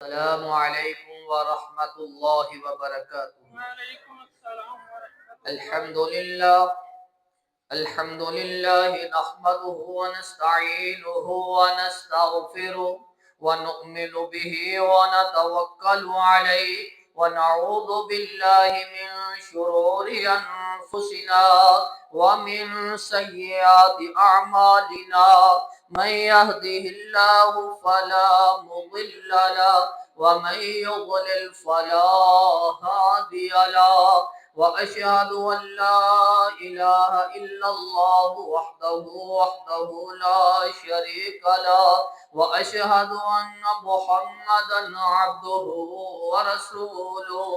السلام علیکم ورحمۃ اللہ وبرکاتہ۔ وعلیکم السلام ورحمۃ الحمد للہ نحمده ونستعینه ونستغفره ونؤمن به ونتوکل علیہ ونعوذ باللہ من شرور انفسنا ومن سیئات اعمالنا من يهده الله فلا مضل له ومن يضلل فلا هادي له وأشهد أن لا إله إلا الله وحده لا شريك له وأشهد أن محمدا عبده ورسوله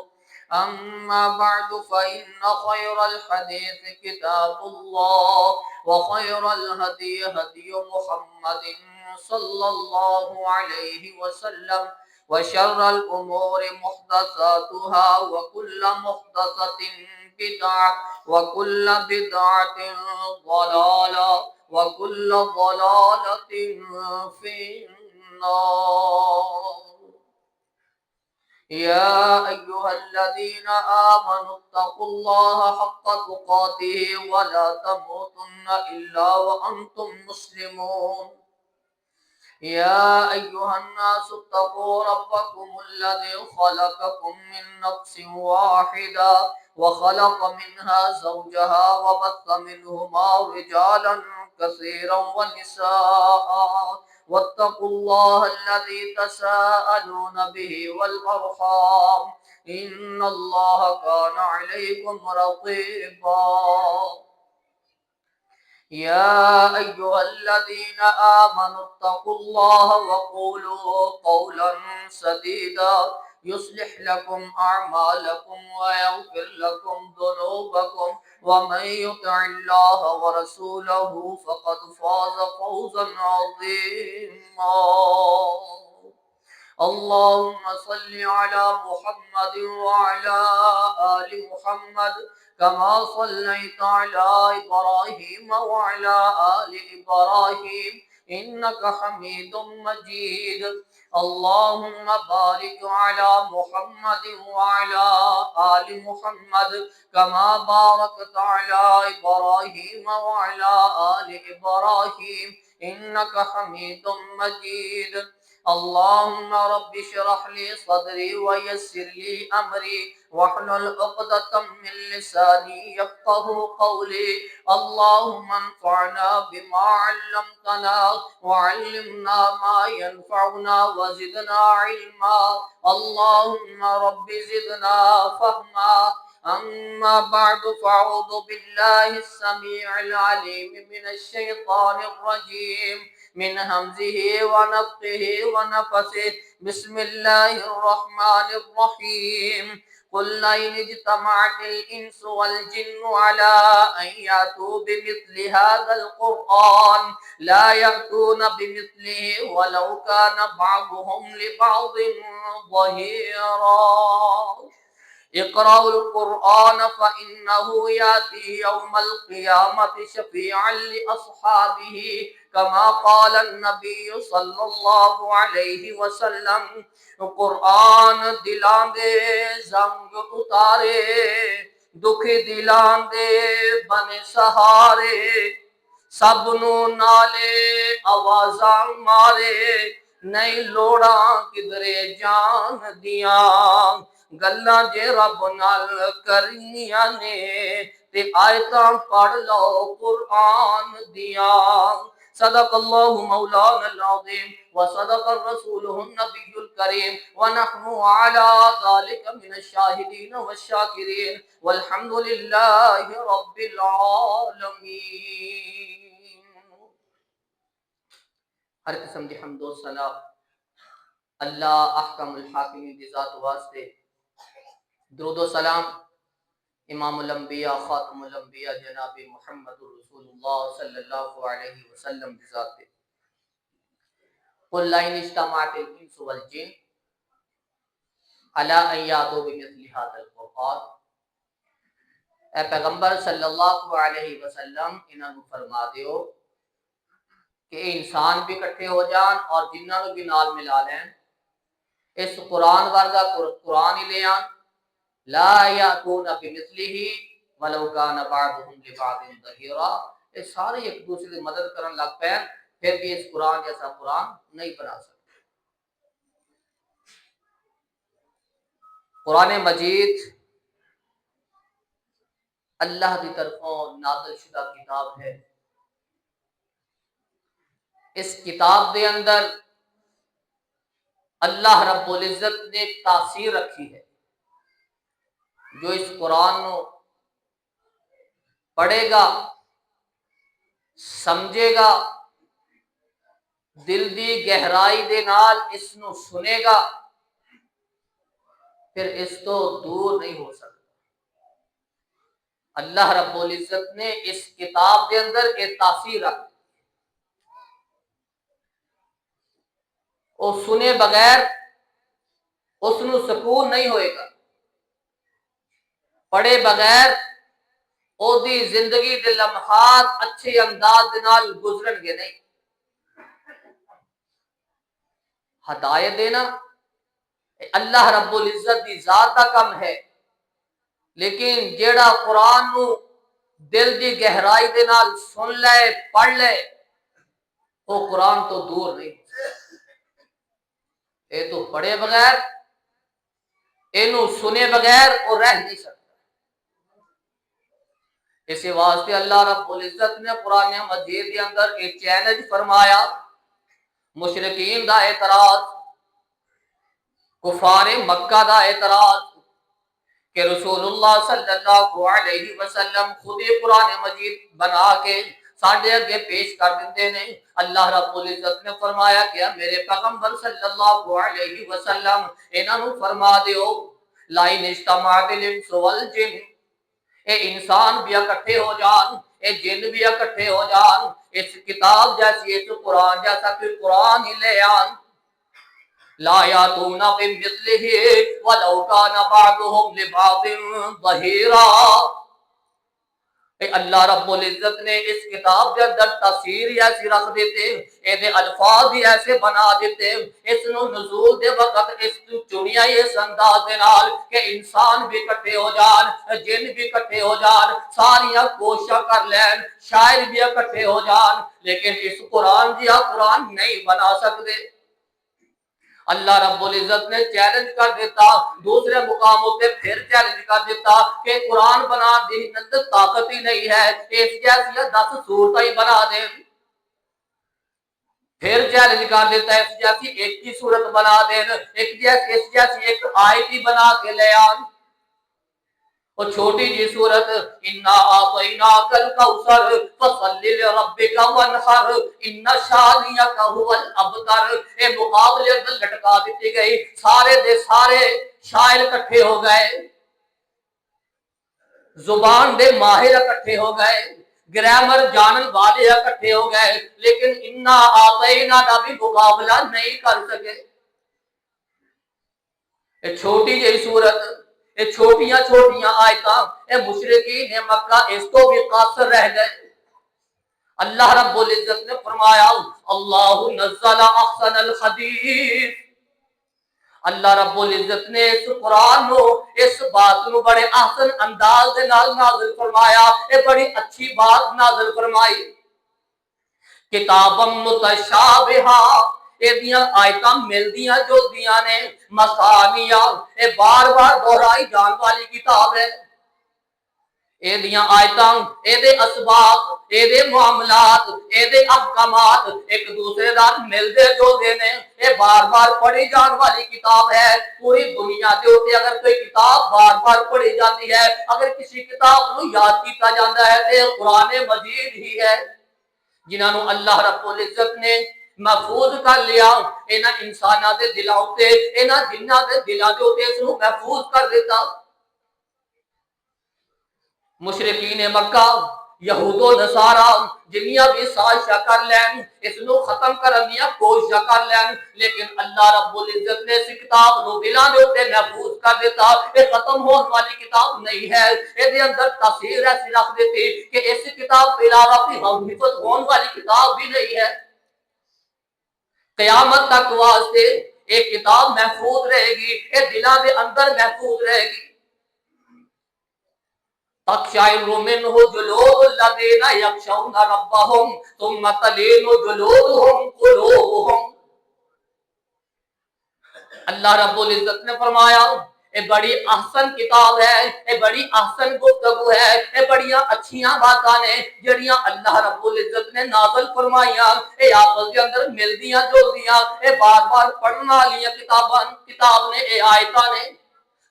أما بعد فإن خير الحديث كتاب الله وخير الهدي هدي محمد صلى الله عليه وسلم وشر الأمور محدثاتها وكل محدثة بدعة وكل بدعة ضلالة وكل ضلالة في النار يا أيها الذين آمنوا اتقوا الله حق تقاته ولا تموتن إلا وأنتم مسلمون يا أيها الناس اتقوا ربكم الذي خلقكم من نفس واحدة وخلق منها زوجها وبث منهما رجالا كثيرا ونساء واتقوا الله الذي تساءلون به والأرحام إن الله كان عليكم رقيبا يا أيها الذين آمنوا اتقوا الله وقولوا قولا سديدا يصلح لكم أعمالكم ويغفر لكم ذنوبكم ومن يطع الله ورسوله فقد فاز فوزا عظيما اللهم صل على محمد وعلى آل محمد كما صليت على إبراهيم وعلى آل إبراهيم إنك حميد مجيد اللهم بارك على محمد وعلى آل محمد كما باركت على إبراهيم وعلى آل إبراهيم إنك حميد مجيد اللهم رب اشرح لي صدري ويسر لي أمري واحلل عقدة من لساني يفقهوا قولي اللهم انفعنا بما علمتنا وعلمنا ما ينفعنا وزدنا علما اللهم رب زدنا فهما أما بعد فأعوذ بالله السميع العليم من الشيطان الرجيم من همزه ونفخه ونفثه بسم الله الرحمن الرحيم قل لئن اجتمعت الإنس والجن على أن يأتوا بمثل هذا القرآن لا يأتون بمثله ولو كان بعضهم لبعض ظهيرا اقرأوا القرآن فإنه يأتي يوم القيامة شفيعا لأصحابه كما قال النبي صلى الله عليه وسلم قرآن دلان دے زنگ اتارے دکھ دلان دے بنے سہارے سب نو نالے آوازاں مارے نہیں لوڑاں کدرے جان دیاں گلاں جے رب نال کرنیاں نے تے آیتاں پڑھ لو قرآن دیاں صدق اللہ مولانا العظیم وصدق الرسول النبی الکریم ونحن على ذلك من الشاہدین والشاکرین والحمد للہ رب العالمین۔ ہر قسم دی حمد و ثنا اللہ احکم الحاکمین دی ذات واسطے، درود و سلام امام الانبیاء خاتم الانبیاء جناب محمد رسول اللہ صلی اللہ علیہ وسلم دی ذات دے۔ قل لئن اجتمعت الانس والجن على ان یأتوا بمثل هذا القرآن، اے پیغمبر صلی اللہ علیہ وسلم انہاں نوں فرما دیو کہ انسان بھی اکٹھے ہو جان اور جنہاں نوں بھی نال ملا لین اس قرآن ورگا قرآن ہی لے آن، لا یاتون بمثلہ ولو کان بعضهم لبعض ظہیرا، یہ سارے ایک دوسرے کی مدد کرن لگ پے پھر بھی اس قرآن جیسا قرآن نہیں بنا سکتے۔ قرآن مجید اللہ کی طرفوں نازل شدہ کتاب ہے۔ اس کتاب دے اندر اللہ رب العزت نے تاثیر رکھی ہے۔ جو اس قرآن نو پڑھے گا، سمجھے گا، دل دی گہرائی دے نال اس نو سنے گا، پھر اس تو دور نہیں ہو سکتا۔ اللہ رب العزت نے اس کتاب دے اندر ایک تاثیر رکھی، وہ سنے بغیر اس نو سکون نہیں ہوئے گا، پڑھے بغیر او دی زندگی دے لمحات اچھے انداز دے نال گزرن گے نہیں۔ ہدایت دینا اللہ رب العزت دی ذات کا کم ہے، لیکن جیڑا قرآن نو دل دی گہرائی دے نال سن لے، پڑھ لے، وہ قرآن تو دور نہیں۔ اے تو پڑھے بغیر، اینو سنے بغیر وہ رہ نہیں سکتا۔ اسی واسطے اللہ رب العزت نے قرآن مجید کے اندر ایک چیلنج فرمایا، مشرکین دا اعتراض، کفار مکہ دا اعتراض کہ رسول اللہ صلی اللہ علیہ وسلم خود ہی قرآن مجید بنا کے ساڈے اگے پیش کر دیتے ہیں۔ اللہ رب العزت نے فرمایا کہ میرے پیغمبر صلی اللہ علیہ وسلم انہاں نوں فرما دیو، لائن اجتماعت الانس والجن، اے انسان بھی اکٹھے ہو جان، اے جن بھی اکٹھے ہو جان، اس کتاب جیسی، اس قرآن جیسا کہ قرآن ہی لے آن، لا یاتون بمثلہ ولو کان بعضهم لبعض ظہیرا۔ اللہ رب العزت نے اس کتاب کے اندر تفسیر ایسی رکھ دیتے، اے دے الفاظ ہی ایسے بنا دیتے، اس نو نزول دے وقت اس چنیا اس انداز دے نال کہ انسان بھی اکٹھے ہو جان، جن بھی اکٹھے ہو جان، ساریاں کوشش کر لین، شاعر بھی اکٹھے ہو جان، لیکن اس قرآن جیا قرآن نہیں بنا سکتے۔ اللہ رب العزت نے چیلنج کر دیتا، دوسرے مقاموں پہ پھر چیلنج کر دیتا کہ قرآن بنا دی اندر طاقت ہی نہیں ہے، اس جیسی 10 صورتیں ہی بنا دے۔ پھر چیلنج کر دیتا ہے اس جیسی ایک کی صورت بنا دے، اس جیسی ایک آیت ہی بنا کے لے آن۔ اور چھوٹی جی صورت انا اعطیناک الکوثر فصل لربک وانحر ان شانئک هو الابتر، اے مقابلے اندر لٹکا دیتی گئی، سارے دے سارے شاعر اکٹھے ہو گئے، زبان دے ماہر اکٹھے ہو گئے، گرامر جانن والے اکٹھے ہو گئے، لیکن انا اعطینا کا بھی مقابلہ نہیں کر سکے۔ اے چھوٹی جی صورت، اے چھوٹیاں چھوٹیاں آیتاں، اے مشرکین مکہ اس کو بھی قاصر رہ گئے۔ اللہ رب العزت نے فرمایا اللہ نزل احسن الحدیث، اللہ رب العزت نے اس قرآن نو، اس بات نو بڑے احسن انداز دے نال نازل فرمایا، اے بڑی اچھی بات نازل فرمائی۔ کتابا متشابہا، اے دیاں آیتاں ملدیاں جو دیاں نے، مثانیہ، اے بار بار دہرائی جان والی کتاب ہے، اے دیاں آیتاں، اے دے اسباق، اے دے معاملات، اے دے احکامات ایک دوسرے نال ملدے جو دینے، اے بار بار پڑھی جان والی کتاب ہے۔ پوری دنیا دے اوتے اگر کوئی کتاب بار بار پڑھی جاتی ہے، اگر کسی کتاب نو یاد کیتا جاندا ہے تے قرآن مجید ہی ہے، جنہاں نو اللہ رب العزت نے محفوظ کر لیا، انہاں انساناں دے دلاں تے، انہاں جنہاں دے دلاں دے اوتے اس نو محفوظ کر دیتا۔ مشرکین مکہ، یہود و نصارا جنیاں بھی سازشاں کر لین، اس نو ختم کرن دیاں کوششاں کر لین، لیکن اللہ رب العزت نے اس کتاب نو دلاں دے اوتے محفوظ کر دیتا۔ یہ ختم ہون والی کتاب نہیں ہے، اس دے اندر تفسیر ایسی رکھ دیتی کہ اس کتاب کے علاوہ کوئی حفظ ہون والی کتاب بھی نہیں ہے۔ قیامت تک واسطے ایک کتاب محفوظ رہے گی، یہ دلاں دے اندر محفوظ رہے گی۔ تقشعر منہ جلود الذین یخشون ربہم ثم تلین جلودہم قلوبہم۔ اللہ رب العزت نے فرمایا یہ بڑی احسن کتاب ہے، یہ بڑی احسن گفتگو ہے، یہ بڑیاں اچھیاں باتاں نے جڑیاں اللہ رب العزت نے نازل فرمائیاں، یہ آپس کے اندر ملدیاں جلدیاں، یہ بار بار پڑھن والیاں کتاب نے، یہ آیتاں نے۔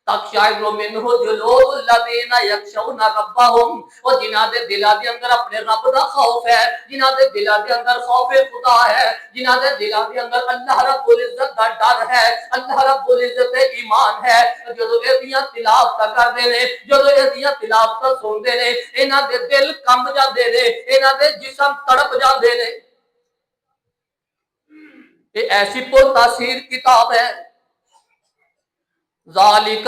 تقشعر منہ جلود الذین یخشون ربہم، اور جنہاں دے دلاں دے اندر اپنے رب دا خوف ہے، جنہاں دے دلاں دے اندر خوف خدا ہے، جنہاں دے دلاں دے اندر اللہ رب العزت دا ڈر ہے، اللہ رب العزت دے ایمان ہے، جدوں ایدیاں تلاوت کردے نے، جدوں ایدیاں تلاوت سندے نے، انہاں دے دل کمب جاندے نے، انہاں دے جسم تڑپ جاندے نے۔ یہ ایسی پر تاثیر کتاب ہے۔ ذالک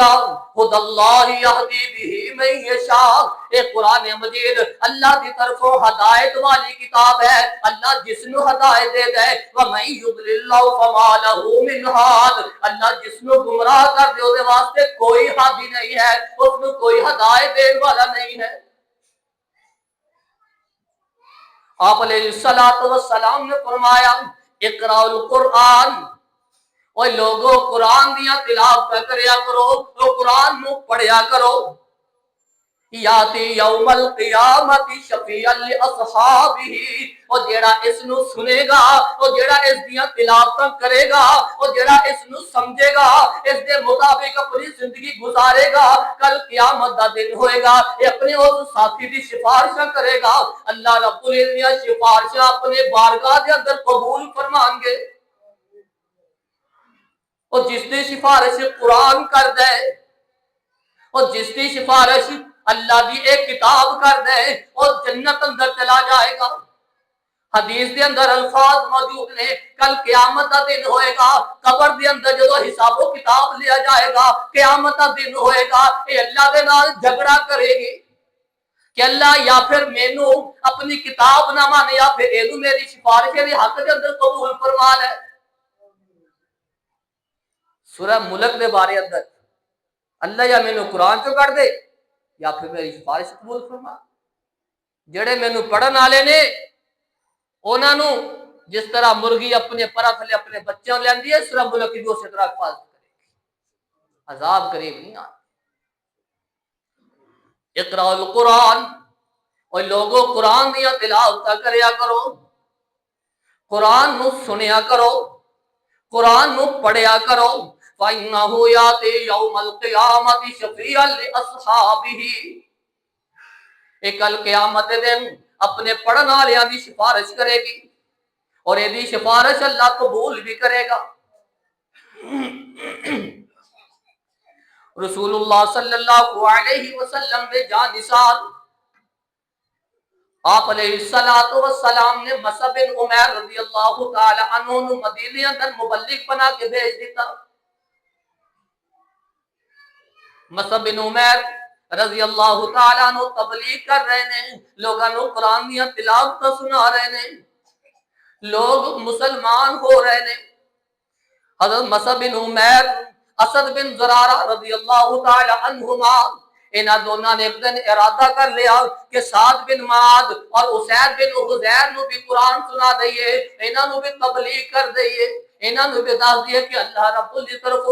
خود اللہ یہدی بہ من یشاء، اے قرآن مجید اللہ کی طرفوں ہدایت والی کتاب ہے، اللہ جس نو ہدایت دے دے۔ ومن یضلل اللہ فما لہ من ہاد، اللہ جس نو گمراہ کر دے دے واسطے کوئی ہادی نہیں ہے، اس نو کوئی ہدایت دین والا نہیں ہے۔ آپ علیہ السلام نے فرمایا اقرأ القرآن، اور لوگوں قرآن دیا تلاوت کریا کرو، تو قرآن نو پڑھیا کرو۔ یاتی یوم القیامت شفیعا لاصحابہ، اور جیڑا اس نو سنے گا، اور جیڑا اس دیا تلاوت کرے گا، اور جیڑا اس نو سمجھے گا، اس دے مطابق اپنی زندگی گزارے گا، کل قیامت دا دن ہوئے گا، یہ اپنے اس ساتھی دی سفارشاں کرے گا، اللہ رب العزت سفارشاں اپنے بارگاہ دے اندر قبول فرمان گے۔ اور جس دی سفارش قرآن کر دے، اور جس دی سفارش اللہ دی ایک کتاب کر دے، اور جنت اندر چلا جائے گا۔ حدیث دے اندر الفاظ موجود نے، کل قیامت دا دن ہوئے گا، قبر دے اندر جو حساب و کتاب لیا جائے گا، قیامت دا دن ہوئے گا، یہ اللہ دے نال جھگڑا کرے گی کہ اللہ یا پھر مینوں اپنی کتاب نہ مانے، یا پھر اینوں میری سفارش دے حق دے اندر قبول فرما لے۔ سورہ ملک دے بارے اندر اللہ یا مینوں قرآن چوں کر دے، یا پھر میری سفارش قبول فرما۔ جڑے مینوں پڑھن والے نے انہاں نوں جس طرح مرغی اپنے پرا تھلے اپنے بچوں لیندی ہے، سورہ ملک کی بھی اسی طرح حفاظت کرے گی، عذاب قریب نہیں آتا۔ اقرأ القرآن، اور لوگوں قرآن دیا تلاوت کریا کرو، قرآن نو سنیا کرو، قرآن نو پڑھیا کرو۔ فَإِنَّهُ يَأْتِي يَوْمَ الْقِيَامَةِ شَفِيعًا لِأَصْحَابِهِ، ایک کل قیامت دن اپنے پڑھن والیاں دی سفارش کرے گی، اور یہ دی سفارش اللہ قبول بھی کرے گا۔ رسول اللہ صلی اللہ علیہ وسلم نے جان نثار، آپ علیہ السلام نے مصعب بن عمیر رضی اللہ تعالی عنہ نو مدینے اندر مبلغ بنا کے بھیج دیتا۔ مصعب بن عمیر رضی اللہ تعالی عنہ تبلیغ کر رہے ہیں، لوگاں نو قرآن دیا تلاوت سنا رہے ہیں، لوگ مسلمان ہو رہے ہیں۔ حضرت مصعب بن عمیر، اسد بن زرارہ رضی اللہ تعالی عنہما، انہاں دونوں نے ایک دن ارادہ کر لیا کہ سعد بن معاذ اور اسید بن حضیر نو بھی قرآن سنا دئیے، انہاں نو بھی تبلیغ کر دئیے، انہاں نو بھی دس دیے کہ اللہ رب العزت طرف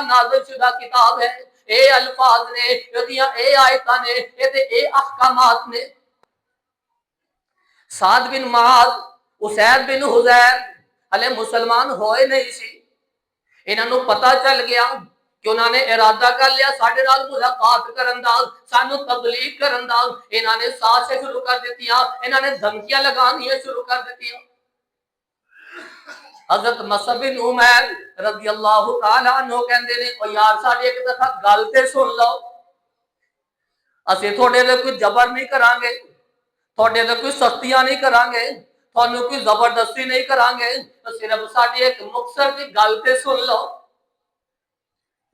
نازل شدہ کتاب ہے، اے الفاظ نے، اے آیتاں نے، اے احکامات نے۔ سعد بن معاذ، اسید بن حضیر ہلے مسلمان ہوئے نہیں سی، انہاں نو پتہ چل گیا کہ انہوں نے ارادہ کر لیا ساڈے نال ملاقات کرن دا، سانو تبلیغ کرن دا، انہوں نے سازشیں شروع کر دیتیاں، انہوں نے دھمکیاں لگانیاں شروع کر دیتیاں۔ حضرت مصعب بن عمیر رضی اللہ تعالیٰ عنہ کہندے نے او یار ساڈی ایک دفعہ گل تے سن لو، اسی تھوڑے دے کوئی جبر نہیں کران گے، تھوڑے دے کوئی سختیاں نہیں کران گے، تھانوں کوئی زبردستی نہیں کران گے، تو صرف ساڈی ایک مختصر جی گل تے سن لو۔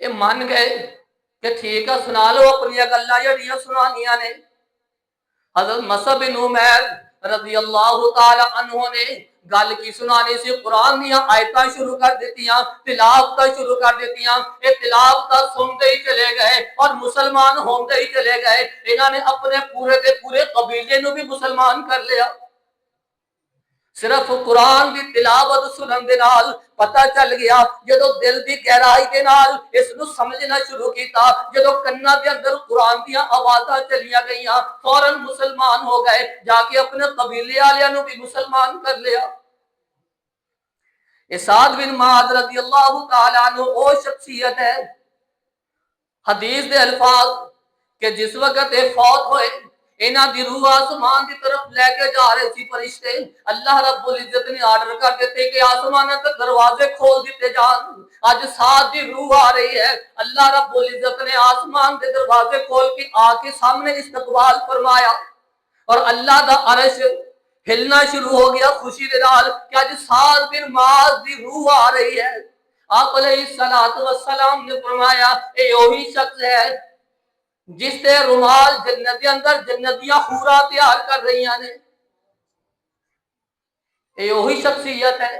یہ مان گئے کہ ٹھیک ہے سنا لو اپنی گلاں جڑیاں سنانیاں نے۔ حضرت مصعب بن عمیر رضی اللہ تعالی عنہ نے گل کی سنانی سی، قرآن دیا آیتاں شروع کر دیتیاں، تلاوت شروع کر دیتیاں، یہ تلاوت سنتے ہی چلے گئے اور مسلمان ہوندے ہی چلے گئے۔ انہوں نے اپنے پورے کے پورے قبیلے نو بھی مسلمان کر لیا۔ صرف قرآن دی تلاوت سنن دے نال پتہ چل گیا، جدو دل دی گہرائی دے نال اس نو سمجھنا شروع کیتا، جدو کنا دے اندر قرآن دیاں آوازاں چلیاں گئیاں، فوراً مسلمان ہو گئے، جا کے اپنے قبیلے والےاں نو بھی مسلمان کر لیا۔ سعد بن معاذ رضی اللہ تعالیٰ عنہ وہ شخصیت ہے، حدیث دے الفاظ کہ جس وقت یہ فوت ہوئے، انہاں دی روح آسمان دی طرف لے کے جا رہے تھی فرشتے، اللہ رب العزت نے آرڈر کر دیتے کہ آسمان کے دروازے کھول دیتے جان، آج سعد دی روح آ رہی ہے، اللہ رب العزت نے آسمان کے دروازے کھول کے آ کے سامنے استقبال فرمایا، اور اللہ دا عرش ہلنا شروع ہو گیا خوشی دے نال کہ آج سعد بن معاذ دی روح آ رہی ہے۔ آپ علیہ السلام نے فرمایا اے وہی شخص ہے جس سے رومال جنت کے اندر جنتیاں حورا تیار کر رہی ہیں، یہ وہی شخصیت ہے۔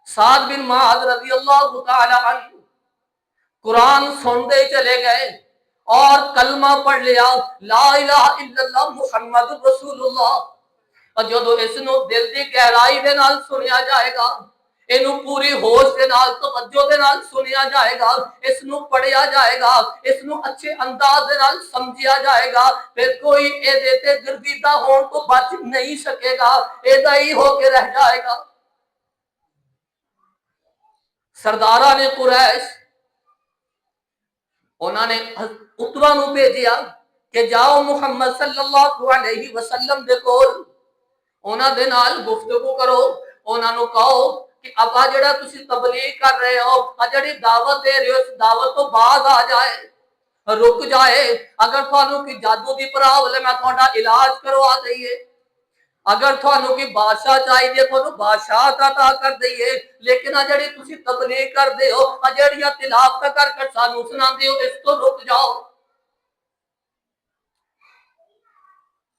سعد بن معاذ رضی اللہ تعالی عنہ قرآن سنتے چلے گئے اور کلمہ پڑھ لیا، لا الہ الا اللہ محمد رسول اللہ، اور جدو اس نو دل دی گہرائی دے نال سنیا جائے گا، اینو پوری ہوش دے نال توجہ دے نال سنیا جائے گا، اس نو پڑھیا جائے گا، اس نو اچھے انداز دے نال سمجھیا جائے گا، پھر کوئی اے دیتے گردیدہ ہون تو بچ نہیں سکے گا، اے دائی ہو کے رہ جائے گا۔ سرداران قریش انہوں نے عتبہ نو بھیجیا کہ جاؤ محمد صلی اللہ علیہ وسلم دے کول، انہاں دے نال گفتگو کرو، انہاں نو کہو کہ اب جڑا تسی تبلیغ کر رہے ہو، جڑی دعوت دے رہے ہو، اس دعوت تو بعد آ جائے، رک جائے، اگر تھانوں کی جادو دی پرابلم ہے تھوڑا علاج کروا دئیے، اگر تھانوں کی بادشاہ چاہیے تھانوں بادشاہ عطا کر دئیے، لیکن جڑی تسی تبلیغ کر دے ہو، جڑیاں تلاوت کر کر سانوں سناندے ہو، اس تو رک جاؤ۔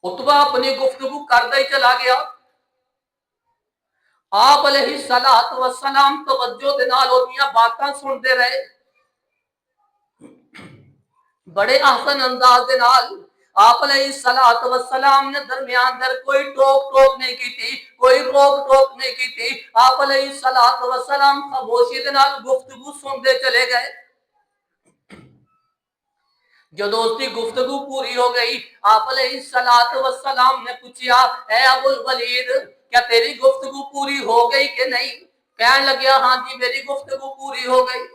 عتبہ اپنی گفتگو کردا ہی چلا گیا، آپ علیہ السلام توجہ دے نال اودیاں باتاں سنتے رہے، بڑے احسن انداز دے نال آپ علیہ السلام نے درمیان در کوئی ٹوک ٹوک نہیں کی تھی، کوئی روک ٹوک نہیں کی تھی، آپ علیہ السلام خاموشی دے نال گفتگو سنتے چلے گئے۔ جدو اس کی گفتگو پوری ہو گئی، آپ علیہ السلام نے پوچھا اے ابو الولید کیا تیری گفتگو پوری ہو گئی کہ نہیں؟ کہنے لگیا ہاں جی میری گفتگو پوری ہو گئی۔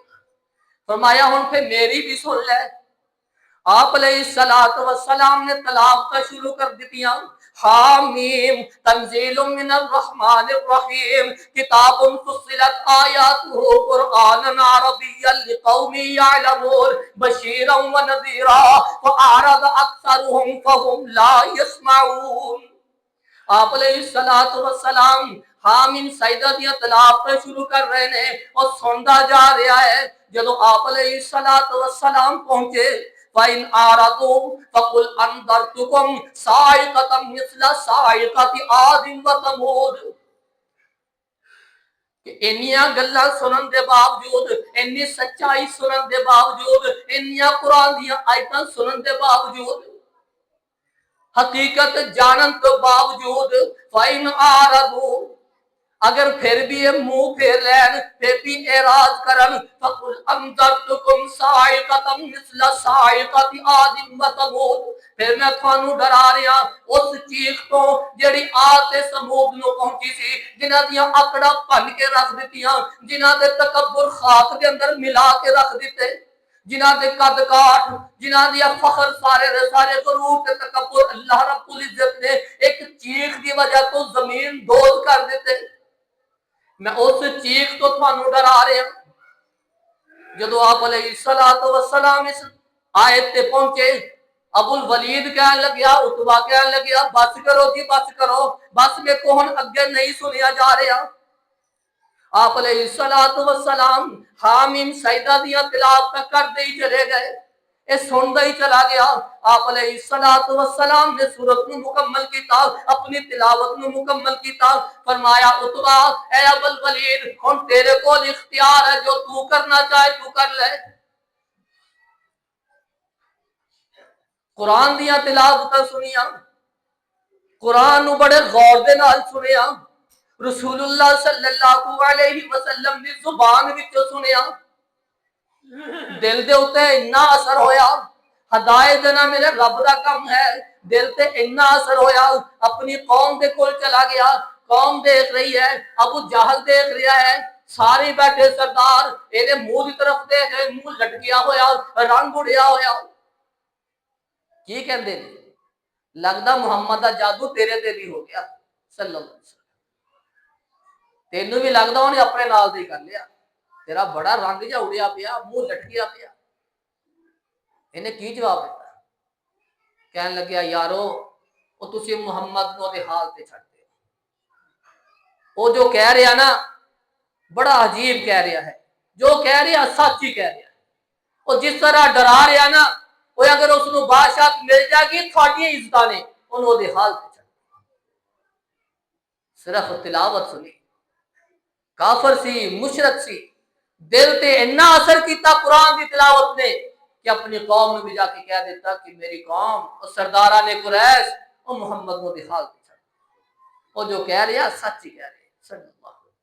فرمایا ہن پھر میری بھی سن لے۔ آپ علیہ السلام نے تلاوت شروع کر دیتیاں، حامیم تنزیل من الرحمن الرحیم کتاب فصلت آیاتہ قرآنا عربیا لقوم یعلمون بشیرا ونذیرا فاعرض اکثرهم فهم لا یسمعون۔ آپ علیہ السلام حامیم سجدہ دیا تلاوت شروع کر رہے ہیں اور سندا جا رہا ہے۔ جدو آپ علیہ السلام پہنچے فَإِنْ آرَضُوا فَقُلْ أَنذَرْتُكُمْ صَاعِقَةً مِثْلَ صَاعِقَةِ عَادٍ وَثَمُودَ، کہ انیاں گلاں سنن دے باوجود، انی سچائی سنن دے باوجود، انیاں قرآن دیاں آیتاں سنن دے باوجود، حقیقت جانن تو باوجود، فَإِنْ آرَضُوا اگر پھر بھی یہ منہ پھیر لین، پھر بھی اعراض کرن، فَقُلْ أَنذَرْتُكُمْ صَاعِقَةً مِثْلَ صَاعِقَةِ عَادٍ وَثَمُودَ، پھر میں تھانوں ڈرا رہا اس چیخ تو جڑی عاد تے سمود نو پہنچی سی، جنہاں دیاں آکڑاں بھن کے رکھ دتیاں، جنہاں دے تکبر خاک دے اندر ملا کے رکھ دیتے، جنہاں دے قد کاٹ، جنہاں دیا فخر سارے دے سارے غرور تے تکبر اللہ رب العزت نے ایک چیخ دی وجہ تو زمین دوز کر دیتے۔ میں اس چیخ تو تھانوں ڈرا رہا ہوں۔ جدو آپ علیہ السلام اس آیت تے پہنچے، ابو الولید کہنے لگیا، عتبہ کہنے لگیا بس کرو جی بس کرو، بس میں کون اگے نہیں سنیا جا رہا۔ آپ علیہ السلام حامیم سجدہ دیاں تلاوت کر دے چلے گئے۔ اے سندا ہی چلا گیا. آپ علیہ الصلوۃ والسلام نے سورت نو مکمل کیتا, اپنی تلاوت نو مکمل کیتا. فرمایا اتبا اے ابو الولید ہن تیرے کول اختیار ہے, جو تو کرنا چاہے تو کر لے. قرآن دیاں تلاوتاں سنیاں, قرآن نو بڑے غور دے نال سنیا, رسول اللہ صلی اللہ علیہ وسلم دی زبان وچوں سنیا, دل دے اوتے اتنا اثر ہویا. ہدایت دینا میرے رب دا کم ہے, دل تے اتنا اثر ہویا. اپنی قوم دے کول چلا گیا, قوم دیکھ رہی ہے, ابو جہل دیکھ رہا ہے, سارے بیٹھے سردار ایدے منہ دی طرف دیکھ رہے, منہ لٹکیا ہویا, رنگ اڑیا ہویا. کی کہندے نے لگدا محمد دا جادو تیرے تے بھی ہو گیا صلی اللہ علیہ وسلم. تینوں بھی لگدا انہیں اپنے نال دے کر لیا, تیرا بڑا رنگ جا اڑیا پیا, منہ لٹکیا پیا. انہیں کی جواب دیتا, کہنے لگیا یارو وہ تسی محمد نو دے حال تے چھڑ دے, وہ جو کہہ رہا نا بڑا عجیب کہہ رہا ہے, جو کہہ رہا سچ ہی کہہ رہا ہے. وہ جس طرح ڈرا رہا نا, وہ اگر اس نو بادشاہ مل جائے گی تھوڑی عزتاں نے انہوں دے حال تے چھڑ. صرف تلاوت سنی, کافر سی مشرک سی, دل تے اتنا اثر کیتا قرآن دی تلاوت نے کہ اپنی قوم میں بھی جا کے کہہ دیتا کہ میری قوم اور سرداران قریش اور محمد نو دے حال تے چھڑ. وہ جو کہہ رہا سچ ہی کہہ رہے صلی اللہ علیہ وسلم.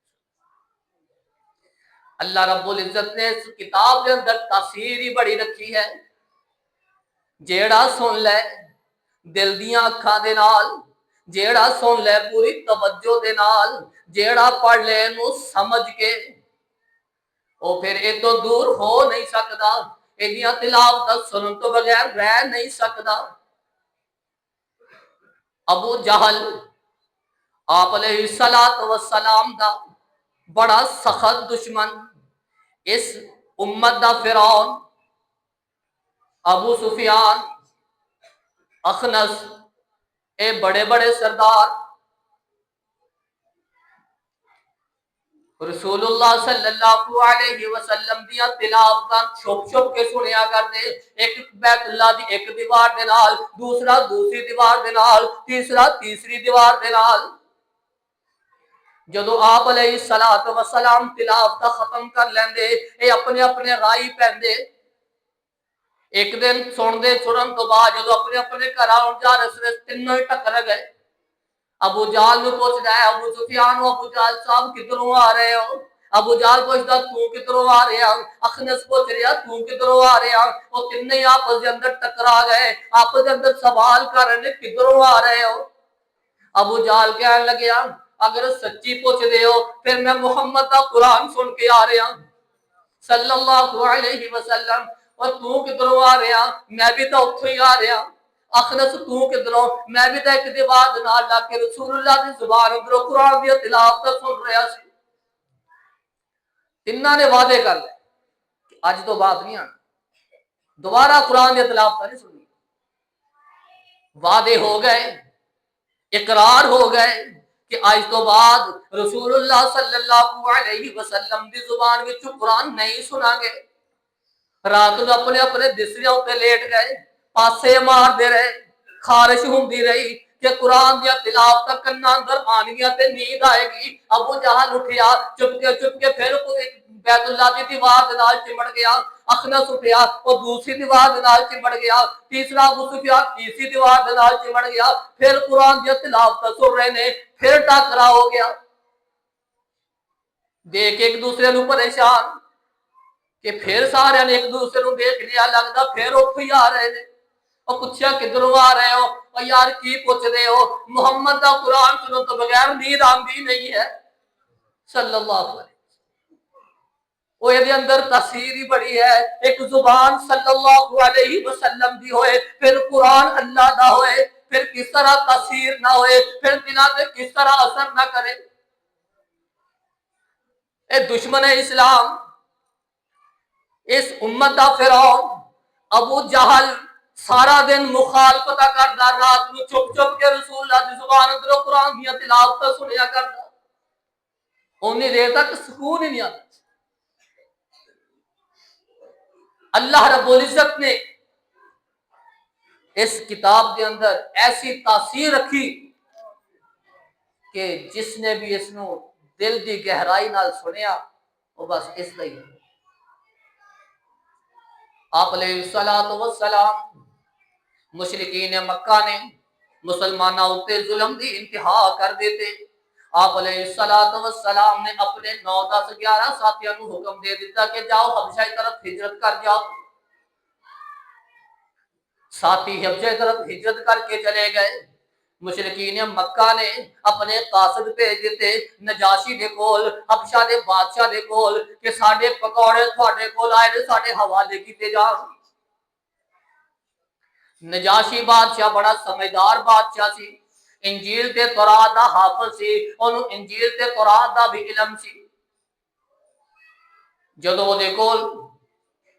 اللہ رب العزت نے اس کتاب کے اندر تاثیر ہی بڑی رکھی ہے. جیڑا سن لے دل دیاں اکھاں دے نال, جیڑا سن لے پوری توجہ دے نال, جیڑا پڑھ لے نو سمجھ کے, او پھر اے تو دور ہو نہیں سکدا, ایدیاں تلاوت سنن تو بغیر رہ نہیں سکدا. ابو جہل آپ علیہ الصلوۃ والسلام دا بڑا سخت دشمن, اس امت دا فرعون, ابو سفیان, اخنس, اے بڑے بڑے سردار رسول اللہ صلی اللہ علیہ وسلم دیا تلاوتاں چھپ چھپ کے سنیا کرتے. ایک بیت اللہ دی ایک دیوار دے نال, دوسرا دوسری دیوار دے نال, تیسرا تیسری دیوار دے نال. جدو آپ علیہ الصلوۃ والسلام تلاوت ختم کر لیندے, اے اپنے اپنے رائی پیندے. ایک دن سنن تو بعد جدو اپنے اپنے گھراں جا رسے تینوں ہی ٹکر گئے. ابو جہل نو پوچھ رہا ہے, ابو سفیان ابو جہل صاحب کدھروں آ رہے ہو؟ ابو جہل پوچھتا تو کدھروں آ رہا, اخنس پوچھ رہا تو کدھروں آ رہا. وہ تینوں ہی آپس دے اندر ٹکرا گئے, آپس دے اندر سوال کر رہے ہیں کدھروں آ رہے ہو. ابو جہل کہنے لگیا اگر سچی پوچھ دے ہو پھر میں محمد دا قرآن سن کے آ رہا صلی اللہ علیہ وسلم. اور تو کدھروں آ رہا, میں بھی تو اتھوں ہی آ رہا. اخنس تو کدھروں, میں بھی تو ایک دیوار نال لا کے رسول اللہ دی زبان اندروں قرآن دی تلاوت سن رہا سی. تیناں نے وعدے کر لے کہ اج تو بعد نہیں آنا, دوبارہ قرآن دی تلاوت نہیں سنی. وعدے ہو گئے, اقرار ہو گئے کہ آج تو بعد رسول اللہ صلی اللہ علیہ وسلم دی زبان وچ قرآن نہیں سنا گے. رات کو اپنے اپنے بستریاں تے لیٹ گئے, پاسے مار دے رہے, خارش ہوندی رہی کہ قرآن دیا تلاوت کنا اندر آنگیاں تے نیند آئے گی. ابو جہل اٹھیا, چپ کے پھر بیت اللہ دی دیوار دے نال چمڑ گیا. اخنس اٹھیا, وہ دوسری دیوار دے نال چمڑ گیا. تیسرا ابو سفیان تیسری دیوار دے نال چمڑ گیا. پھر قرآن دی تلاوت سن رہے نے, پھر ٹکرا ہو گیا. دیکھ ایک دوسرے نو پریشان کہ پھر سارے نے ایک دوسرے نو دیکھ لیا, لگتا پھر اتھوں ہی آ رہے نے. اور پوچھا کدھروں آ رہے ہو, اور یار کی پوچھ رہے ہو, محمد دا قرآن سنو تو بغیر نیند آندی نہیں ہے صلی اللہ علیہ وسلم. وہ یہ اندر تاثیر ہی بڑی ہے. ایک زبان صلی اللہ علیہ وسلم دی ہوئے, پھر قرآن اللہ دا ہوئے, پھر کس طرح تاثیر نہ ہوئے, پھر دلوں پہ کس طرح اثر نہ کرے. اے دشمن اسلام, اس امت دا فرعون ابو جہل سارا دن مخالفت کردا, رات نو چپ چپ کے رسول اللہ دی زبان اندر قرآن دی تلاوت سنیا کردا. اونی دیر تک سکون ہی نہیں آتا. اللہ رب العزت نے اس کتاب کے اندر ایسی تاثیر رکھی کہ جس نے بھی اس نو دل دی گہرائی نال سنیا وہ بس اس دا ہی ہے۔ آپ علیہ الصلوۃ والسلام مشرکین مکہ نے مسلمانوں تے ظلم دی انتہا کر دیتے، آپ علیہ الصلوۃ والسلام نے اپنے 9 10 11 ساتھیوں کو حکم دے دیتا کہ جاؤ حبشہ کی طرف ہجرت کر جاؤ۔ ساتھی حبشہ کی طرف ہجرت کر کے چلے گئے۔ مشرکین مکہ نے اپنے قاصد بھیج دیتے نجاشی دے کول، حبشہ دے بادشاہ دے کول کہ ساڈے پکوڑے تھوڑے کول آئے نے ساڈے حوالے کیتے جان۔ نجاشی بادشاہ بڑا سمجھدار بادشاہ سی، انجیل تے تورات دا حافظ سی، انہوں انجیل تے تورات دا بھی علم سی۔ جدوں وہ دے کول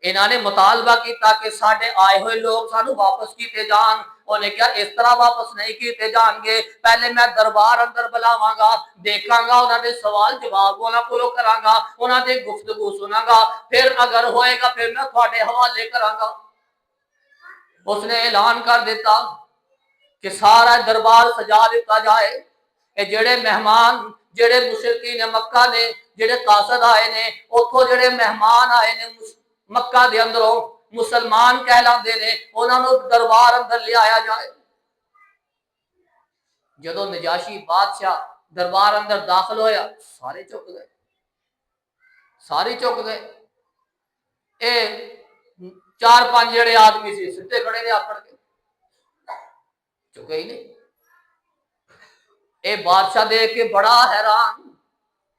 انہوں نے مطالبہ کیتا کہ ساڈے آئے ہوئے لوگ سانو واپس کیتے جان، انہیں کیا اس طرح واپس نہیں کیتے جان گے، پہلے میں دربار اندر بلاواں گا، دیکھاں گا انہوں نے سوال جواب انہاں کولوں کراں گا، انہوں نے گفتگو سناں گا، پھر اگر ہوئے گا پھر میں تھوڑے حوالے کراں گا۔ اس نے اعلان کر دیتا کہ سارا دربار سجا دیتا جائے، اے جڑے مہمان جڑے مشرکین مکہ نے جڑے قاصد آئے نے اتھوں جڑے مہمان آئے نے مکہ دے اندروں مسلمان کہلاندے نے انہاں نو دربار اندر لے آیا جائے۔ جدوں نجاشی بادشاہ دربار اندر داخل ہویا سارے چک گئے، سارے چک گئے۔ اے 4 5 جڑے آدمی سی سدھے کھڑے نے آکڑ کے چکے ہی نہیں۔ اے بادشاہ دیکھ کے بڑا حیران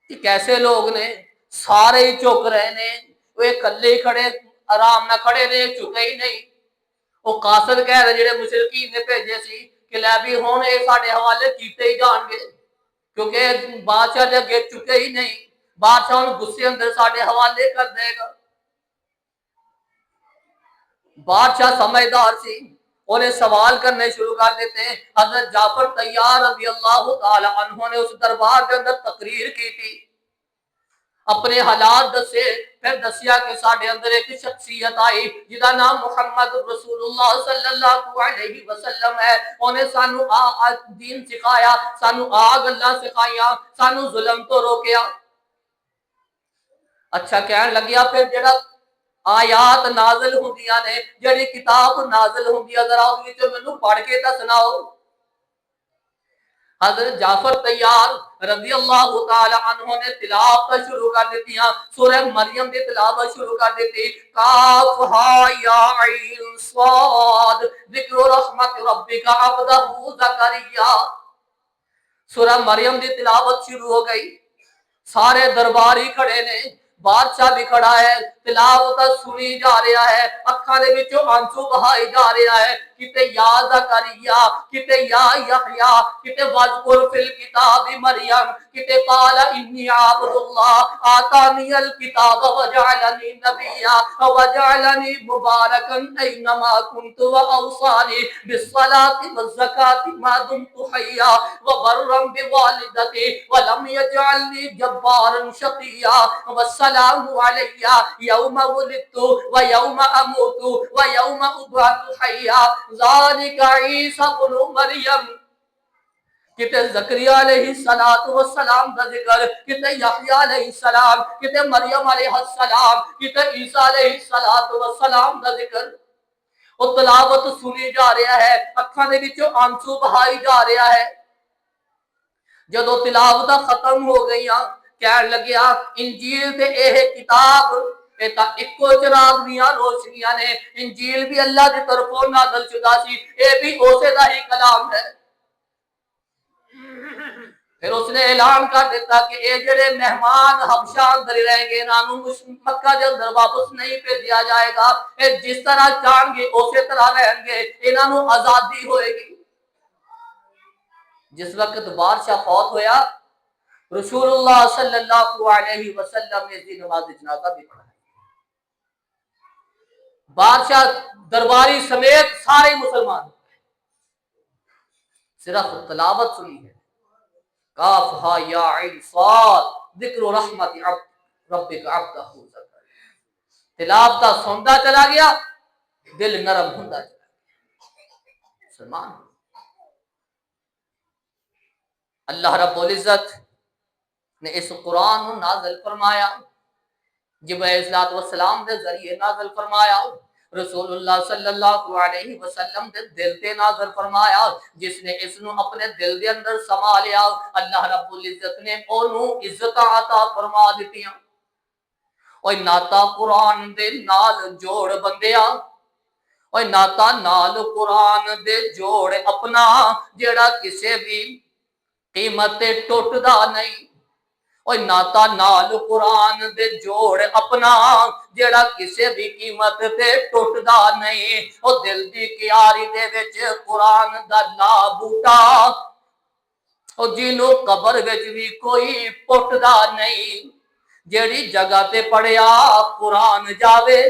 کہ کیسے لوگ نے، سارے ہی چک رہے نے، وہ کلے کھڑے آرام نہ کھڑے نے چکے ہی نہیں۔ وہ قاصد کہہ رہے جڑے مشرکین نے بھیجے سی کہ لے بھی ہن اے ساڈے حوالے کیتے ہی جان گے، کیونکہ بادشاہ دے اگے چکے ہی نہیں، بادشاہ ان غصے اندر ساڈے حوالے کر دے گا۔ بادشاہ سمجھدار سی، انہیں سوال کرنے شروع کر دیتے ہیں۔ حضرت جعفر طیار رضی اللہ تعالی عنہ نے اس دربار کے اندر تقریر کی تھی، اپنے حالات دسے، پھر دسیا کہ ساڈے اندر ایک شخصیت آئی جدا نام محمد رسول اللہ صلی اللہ علیہ وسلم ہے، انہیں سانو دین سکھایا، سانو گلاں سکھائیاں، سانو ظلم تو روکیا۔ اچھا کہنے لگیا پھر جڑا آیات نازل ہوندیاں نے، جڑی کتاب نازل ہوندی ہے ذرا اس وچوں مینوں پڑھ کے تے سناؤ۔ حضرت جعفر طیار رضی اللہ تعالی عنہ نے تلاوت شروع کر دیتی، سورہ مریم دی تلاوت شروع کر دیتی۔ کاف ہا یا عین صاد ذکر رحمت ربک عبدہ زکریا۔ سورہ مریم دی تلاوت شروع ہو گئی، سارے درباری کھڑے نے، بادشاہ بھی کھڑا ہے، تلاوت سنی جا رہا ہے، اکھاں دے وچوں آنسو بہائی جا رہا ہے، کتے یا زکریا، کتے یا یحییٰ، کتے واذکر فی الکتاب مریم، کتے قال انی عبد اللہ آتانی الکتاب وجعلنی نبیا وجعلنی مبارکا اینما کنت واوصانی بالصلاة والزکاة ما دمت حیا وبرا بوالدتی ولم یجعلنی جبارا شقیا والسلام علی یوم ولدت ویوم اموت ویوم ابعث حیا ذالک عیسی ابن مریم۔ کتے زکریا علیہ السلام دا ذکر، کتے یحییٰ علیہ السلام، کتے مریم علیہ السلام، کتے عیسیٰ علیہ السلام دا ذکر۔ وہ تلاوت سنی جا رہا ہے، اکھاں دے وچوں آنسو بہائی جا رہا ہے۔ جدو تلاوت ختم ہو گئیاں کہن لگیا انجیل تے اے کتاب اے تا اکو چراغ دیاں روشنیاں نے، انجیل بھی اللہ دی طرفوں نازل شدہ سی، اے بھی اسی دا ہی کلام ہے۔ پھر اس نے اعلان کر دیتا کہ اے جڑے مہمان حبشہ اندر رہیں گے انہوں مکہ دے اندر واپس نہیں بھیجا جائے گا، اے جس طرح چاہیں گے اسی طرح رہیں گے، انہوں آزادی ہوئے گی۔ جس وقت بادشاہ فوت ہویا رسول اللہ صلی اللہ علیہ وسلم نے اس دی نماز جنازہ بھی پڑھائی۔ بادشاہ درباری سمیت سارے مسلمان صرف تلاوت سنی ہے، کاف ہا یا عین صاد ذکر رحمت ربک عبدہ زکریا۔ تلاوت سنتا چلا گیا، دل نرم ہوندا چلا گیا۔ مسلمان اللہ رب العزت نے اس قرآن کو نازل فرمایا، جبرائیل علیہ السلام دے ذریعے نازل فرمایا، رسول اللہ صلی اللہ علیہ وسلم دے دل تے نازل فرمایا، جس نے اس نو اپنے دل دے اندر سما لیا، اللہ رب العزت نے اونوں عزت عطا فرما دتیاں۔ اوے ناتا قرآن دے نال جوڑ بندیا، اوے ناتا نال قرآن دے جوڑ اپنا، جیڑا کسے بھی قیمت تے ٹوٹدا نہیں۔ اوے ناتا نال قرآن دے جوڑ اپنا، جیڑا کسے بھی قیمت تے ٹوٹدا نہیں۔ او دل دی کیاری دے وچ قرآن دا لا بوٹا، او جنوں قبر وچ بھی کوئی پٹدا نہیں۔ جیڑی جگہ تے پڑھیا قرآن جاوے،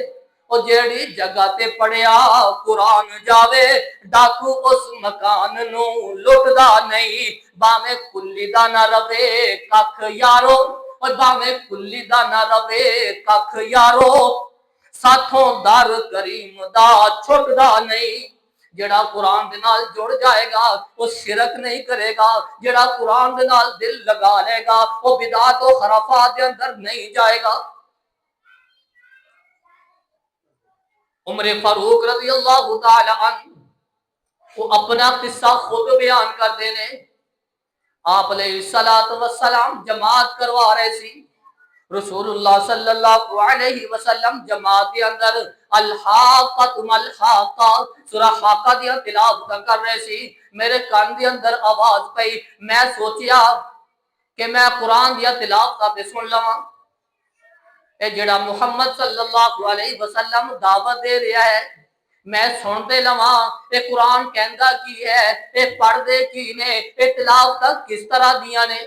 او جیڑی جگہ تے پڑھیا قرآن جاوے، ڈاکو اس مکان نو لٹدا نہیں۔ باویں کلی دا نہ رہے ککھ یارو، او باویں کلی دا نہ رہے ککھ یارو، ساتھوں در کریم دا چھٹدا نہیں۔ جڑا قرآن دے نال جڑ جائے گا وہ شرک نہیں کرے گا، جڑا قرآن دے نال دل لگا لے گا وہ بدعات و خرافات دے اندر نہیں جائے گا۔ عمر فاروق رضی اللہ تعالی عنہ وہ اپنا قصہ خود بیان کر دینے، آپ علیہ السلام جماعت کروا رہے سی، رسول اللہ صلی اللہ علیہ وسلم جماعت کے اندر الحاقۃ ملحاقہ سورہ حاقہ دی تلاوت کر رہے سی، میرے کان دے اندر آواز پئی، میں سوچیا کہ میں قرآن دی تلاوت تے سن لواں، اے جڑا محمد صلی اللہ علیہ وسلم دعوت دے رہا ہے میں سنتے لواں، اے قرآن کہندا کی ہے، اے پڑھ دے کی نے، اے تلاوت کس طرح دیاں نے۔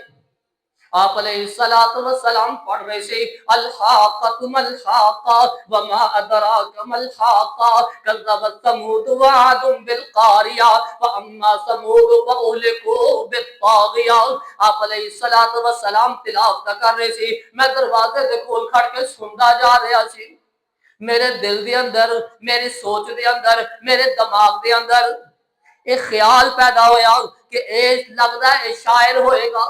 آپ علیہ السلام پڑھ رہے سے الحاقۃ ملحاقہ وما ادراک ملحاقہ کذبت ثمود وعاد بالقاریہ واما ثمود فاہلکوا بالطاغیہ۔ آپ علیہ السلام تلاوت کر رہے سی، میں دروازے دے کول کھڑ کے سندا جا رہا سی، میرے دل دے اندر، میری سوچ دے اندر، میرے دماغ دے اندر ایک خیال پیدا ہویا کہ اے لگدا ہے شاعر ہوئے گا،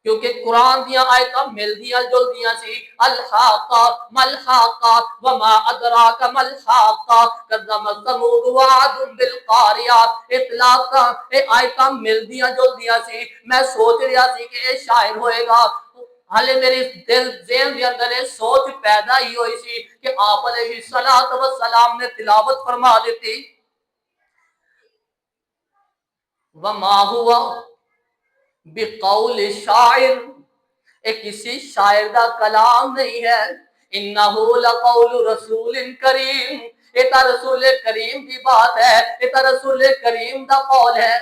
کیونکہ قرآن دیاں آیتاں ملدیاں جلدیاں سی، الحاقہ ملحاقہ وما ادراک ملحاقہ کذبت ثمود وعاد بالقاریہ، اطلاقاں اے آیتاں ملدیاں جلدیاں سی، میں سوچ رہا سی کہ اے شاعر ہوئے گا، حالے میری دل ذہن دے اندر سوچ پیدا ہی ہوئی سی کہ آپ علیہ السلام نے تلاوت فرما دیتی، وما ہوا بقول شاعر، ایک کسی شاعر دا کلام نہیں ہے، انہو لقول رسول کریم، یہ تا رسول کریم کی بات ہے، یہ تا رسول کریم دا قول ہے۔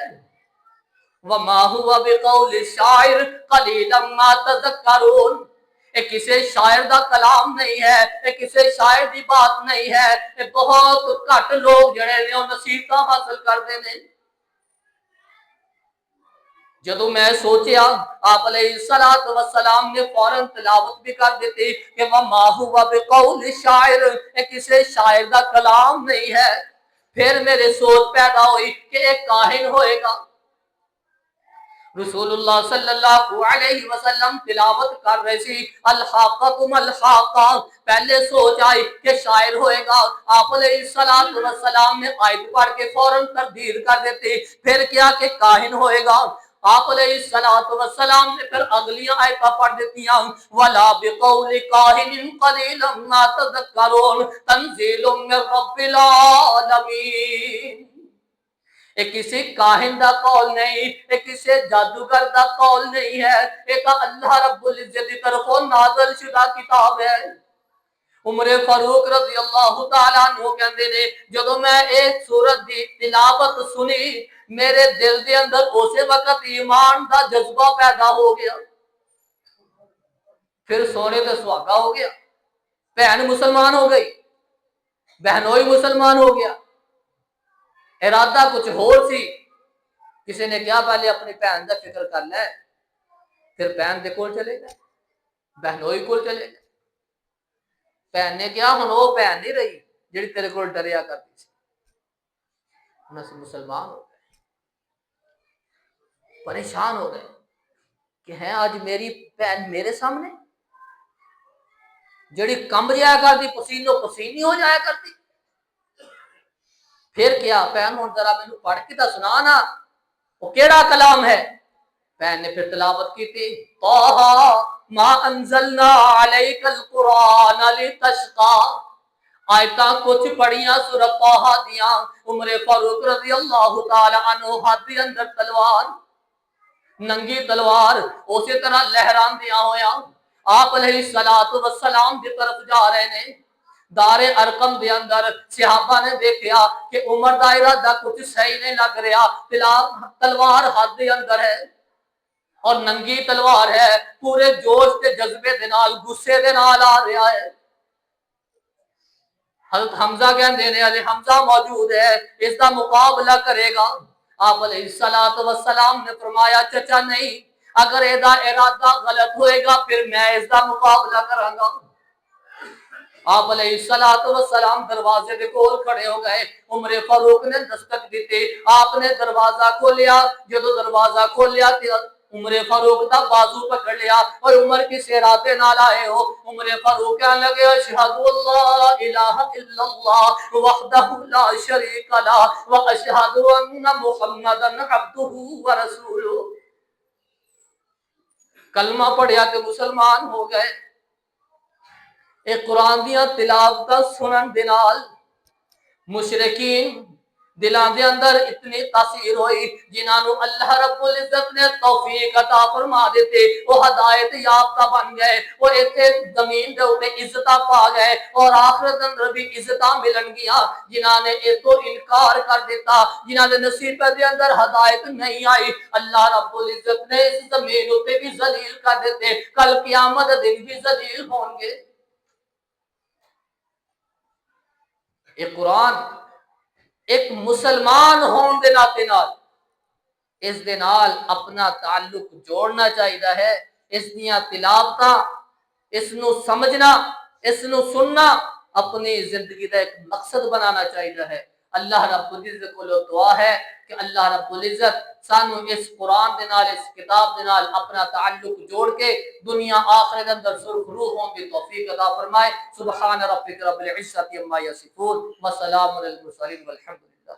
وما ہوا بقول شاعر قلیلا ما تذکرون، ایک کسی شاعر دا کلام نہیں ہے، ایک کسی شاعر دی بات نہیں ہے، یہ بہت گھٹ لوگ جڑے نے نصیحتاں حاصل کردے نے۔ جدو میں سوچیا آپ علیہ السلام نے فوراً تلاوت بھی کر دیتی کہ وما ہوا بقول شاعر، ایک کسی شاعر دا کلام نہیں ہے۔ پھر میرے سوچ پیدا ہوئی کہ ایک کاہن ہوئے گا، رسول اللہ صلی اللہ علیہ وسلم تلاوت کر رہے سی الحاقۃ ملحاقہ، پہلے سوچ آئی کہ شاعر ہوئے گا، آپ علیہ السلام نے آیت پڑھ کے فوراً تردید کر دیتے، پھر کیا کہ کاہن ہوئے گا، آپ علیہ السلام نے پھر اگلی آیتیں پڑھ دیتی ہیں وَلَا بِقَوْلِ كَاهِنٍ قَلِيلًا مَا تَذَكَّرُونَ تَنزِيلٌ مِّن رَّبِّ الْعَالَمِينَ۔ ایک کسی کاہن دا قول نہیں، ایک کسی جادوگر دا قول نہیں ہے، ایک اللہ رب العزت کی طرفوں نازل شدہ کتاب ہے۔ عمر فاروق رضی اللہ تعالیٰ عنہ کہندے نے جدوں میں ایک سورت دی تلاوت سنی میرے دل دے اندر اسی وقت ایمان دا جذبہ پیدا ہو گیا، پھر سونے تے سہاگا ہو گیا، بہن مسلمان ہو گئی، بہنوئی مسلمان ہو گیا۔ ارادہ کچھ اور سی، کسی نے کیا پہلے اپنی بہن دا فکر کر لے، پھر بہن دے کول چلے گئے، بہنوئی کول چلے گئے، بہن نے کیا ہن وہ بہن نہیں رہی جڑی تیرے کول ڈریا کرتی سی، سے مسلمان ہو گئے، پریشان ہو گئے کہ ہیں آج میری بہن میرے سامنے جڑی کم جایا کرتی پسینو پسینی ہو جایا کرتی، پھر کیا بہن ہوں ذرا مینوں پڑھ کے تو سنا نا وہ کیڑا کلام ہے۔ بہن نے پھر تلاوت کی تھی، طٰہٰ ما انزلنا علیک القرآن لتشقیٰ، آیتاں کچھ پڑھیاں سورۃ طٰہٰ دیاں، عمر فاروق رضی اللہ تعالی عنہ ہاتھ دے اندر تلوار، ننگی تلوار اسی طرح لہران دیا ہویا، آپ علیہ السلام کی طرف جا رہے نے، دار ارقم دے اندر صحابہ نے دیکھا کہ عمر دا ارادہ کچھ صحیح نہیں لگ رہا، تلوار ہاتھ دے اندر ہے اور ننگی تلوار ہے، پورے جوش کے جذبے دے نال غصے دے نال آ رہا ہے۔ حضرت حمزہ کہندے نے علی حمزہ موجود ہے، اس کا مقابلہ کرے گا۔ آپ علیہ السلام نے فرمایا چچا نہیں، اگر ایدا ارادہ غلط ہوئے گا پھر میں اس کا مقابلہ کراں گا۔ آپ علیہ السلام دروازے کے کول کھڑے ہو گئے، عمر فاروق نے دستک دیتے، آپ نے دروازہ کھولیا، جدو دروازہ کھولیا عمر فاروق دا بازو پکڑ لیا اور عمر کی سیراتے نال آئے ہو۔ عمر فاروق کہنے لگے اشہد اللہ الہ الا اللہ وحدہ لا شریک لہ واشہد ان محمدا عبدہ ورسولہ، کلمہ پڑھیا تے مسلمان ہو گئے۔ ایک قرآن دیاں تلاوتاں سنن دے نال مشرکین دلان دے اندر اتنی تاثیر ہوئی، جنہاں نو اللہ رب العزت نے توفیق عطا فرما دیتے، وہ ہدایت یافتہ بن گئے، وہ ایتھے زمین دے اوپر عزتاں پا گئے اور آخرت اندر بھی عزتاں ملن گیا۔ جنہاں نے اس تو انکار کر دیتا، جنہاں دے نصیب دے اندر ہدایت نہیں آئی، اللہ رب العزت نے اس زمین اوپر بھی ذلیل کر دیتے، کل قیامت دن بھی ذلیل ہوں گے۔ ایک قرآن ایک مسلمان ہون دے ناطے نال اس دے نال اپنا تعلق جوڑنا چاہیے ہے، اس دیاں تلاوتاں اس نو سمجھنا، اس نو سننا اپنی زندگی دا ایک مقصد بنانا چاہیے ہے۔ اللہ رب العزت کو دعا ہے کہ اللہ رب العزت سانو اس قرآن دے نال اس کتاب دے نال اپنا تعلق جوڑ کے دنیا آخرت اندر سرخرو ہون دی توفیق عطا فرمائے۔ سبحان ربک رب العزت عما یصفون وسلام علی المرسلین والحمد للہ۔